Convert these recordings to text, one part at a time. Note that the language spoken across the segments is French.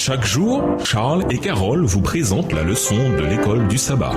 Chaque jour, Charles et Carole vous présentent la leçon de l'école du sabbat.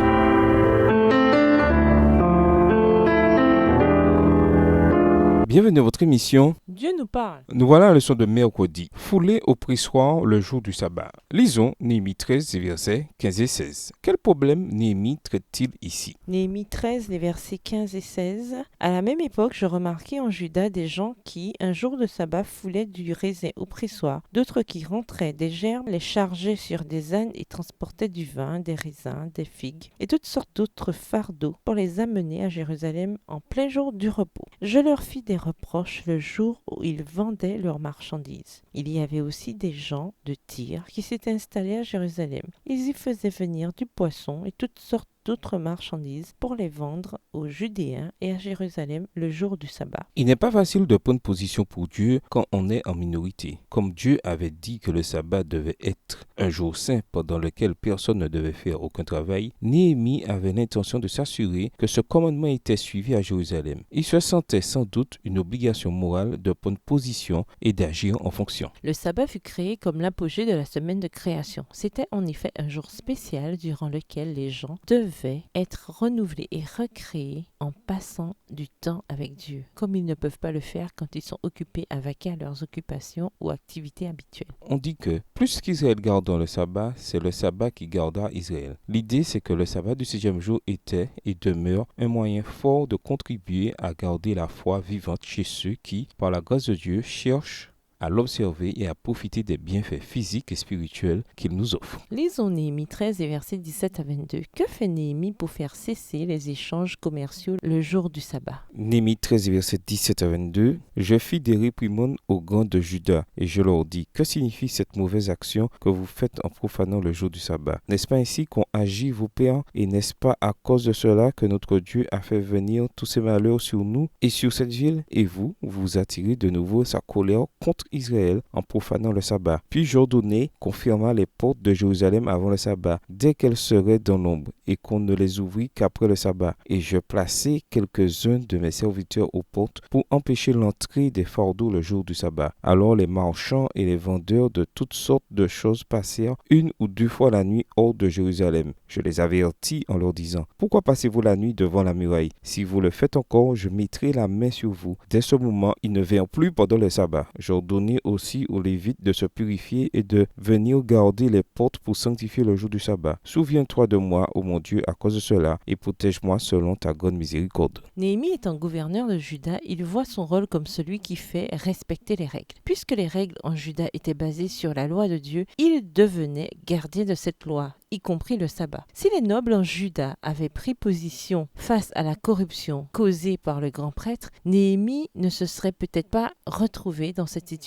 Bienvenue à votre émission. Dieu nous parle. Nous voilà à la leçon de mercredi, foulée au pressoir le jour du sabbat. Lisons Néhémie 13, versets 15 et 16. Quel problème Néhémie traite-t-il ici? Néhémie 13, les versets 15 et 16. À la même époque, je remarquai en Juda des gens qui, un jour de sabbat, foulaient du raisin au pressoir, d'autres qui rentraient des gerbes, les chargeaient sur des ânes et transportaient du vin, des raisins, des figues et toutes sortes d'autres fardeaux pour les amener à Jérusalem en plein jour du repos. Je leur fis des reproches le jour où ils vendaient leurs marchandises. Il y avait aussi des gens de Tyr qui s'étaient installés à Jérusalem. Ils y faisaient venir du poisson et toutes sortes d'autres marchandises pour les vendre aux Judéens et à Jérusalem le jour du sabbat. Il n'est pas facile de prendre position pour Dieu quand on est en minorité. Comme Dieu avait dit que le sabbat devait être un jour saint pendant lequel personne ne devait faire aucun travail, Néhémie avait l'intention de s'assurer que ce commandement était suivi à Jérusalem. Il se sentait sans doute une obligation morale de prendre position et d'agir en fonction. Le sabbat fut créé comme l'apogée de la semaine de création. C'était en effet un jour spécial durant lequel les gens devaient être renouvelés et recréés en passant du temps avec Dieu, comme ils ne peuvent pas le faire quand ils sont occupés à vaquer à leurs occupations ou activités habituelles. On dit que plus qu'Israël gardant le sabbat, c'est le sabbat qui gardera Israël. L'idée, c'est que le sabbat du 6e jour était et demeure un moyen fort de contribuer à garder la foi vivante chez ceux qui, par la grâce de Dieu, cherchent à l'observer et à profiter des bienfaits physiques et spirituels qu'il nous offre. Lisons Néhémie 13 et versets 17 à 22. Que fait Néhémie pour faire cesser les échanges commerciaux le jour du sabbat? Néhémie 13 versets 17 à 22. Je fis des réprimandes aux grands de Juda et je leur dis, que signifie cette mauvaise action que vous faites en profanant le jour du sabbat? N'est-ce pas ainsi qu'ont agi vos pères et n'est-ce pas à cause de cela que notre Dieu a fait venir tous ces malheurs sur nous et sur cette ville? Et vous attirez de nouveau sa colère contre Israël en profanant le sabbat. Puis j'ordonnai qu'on fermât les portes de Jérusalem avant le sabbat, dès qu'elles seraient dans l'ombre, et qu'on ne les ouvrit qu'après le sabbat. Et je plaçai quelques-uns de mes serviteurs aux portes pour empêcher l'entrée des fardeaux le jour du sabbat. Alors les marchands et les vendeurs de toutes sortes de choses passèrent une ou deux fois la nuit hors de Jérusalem. Je les avertis en leur disant, pourquoi passez-vous la nuit devant la muraille? Si vous le faites encore, je mettrai la main sur vous. Dès ce moment, ils ne vinrent plus pendant le sabbat. J'ordonnai aussi aux Lévites de se purifier et de venir garder les portes pour sanctifier le jour du sabbat. Souviens-toi de moi, ô mon Dieu, à cause de cela, et protège-moi selon ta grande miséricorde. Néhémie étant gouverneur de Juda, il voit son rôle comme celui qui fait respecter les règles. Puisque les règles en Juda étaient basées sur la loi de Dieu, il devenait gardien de cette loi, y compris le sabbat. Si les nobles en Juda avaient pris position face à la corruption causée par le grand prêtre, Néhémie ne se serait peut-être pas retrouvé dans cette situation.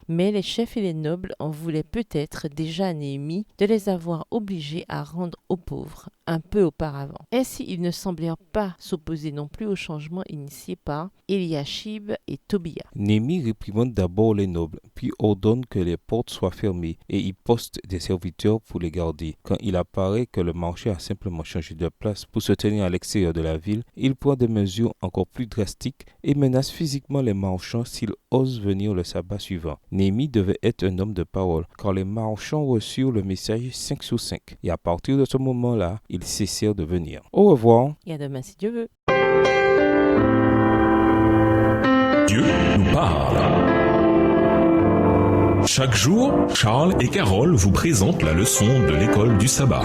Mais les chefs et les nobles en voulaient peut-être déjà à Néhémie de les avoir obligés à rendre aux pauvres un peu auparavant. Ainsi, ils ne semblèrent pas s'opposer non plus au changement initié par Eliashib et Tobia. Néhémie réprimande d'abord les nobles, puis ordonne que les portes soient fermées et y poste des serviteurs pour les garder. Quand il apparaît que le marché a simplement changé de place pour se tenir à l'extérieur de la ville, il prend des mesures encore plus drastiques et menace physiquement les marchands s'ils osent venir le sabbat suivant. Néhémie devait être un homme de parole, car les marchands reçurent le message 5 sur 5. Et à partir de ce moment-là, ils cessèrent de venir. Au revoir. Et à demain si Dieu veut. Dieu nous parle. Chaque jour, Charles et Carole vous présentent la leçon de l'école du sabbat.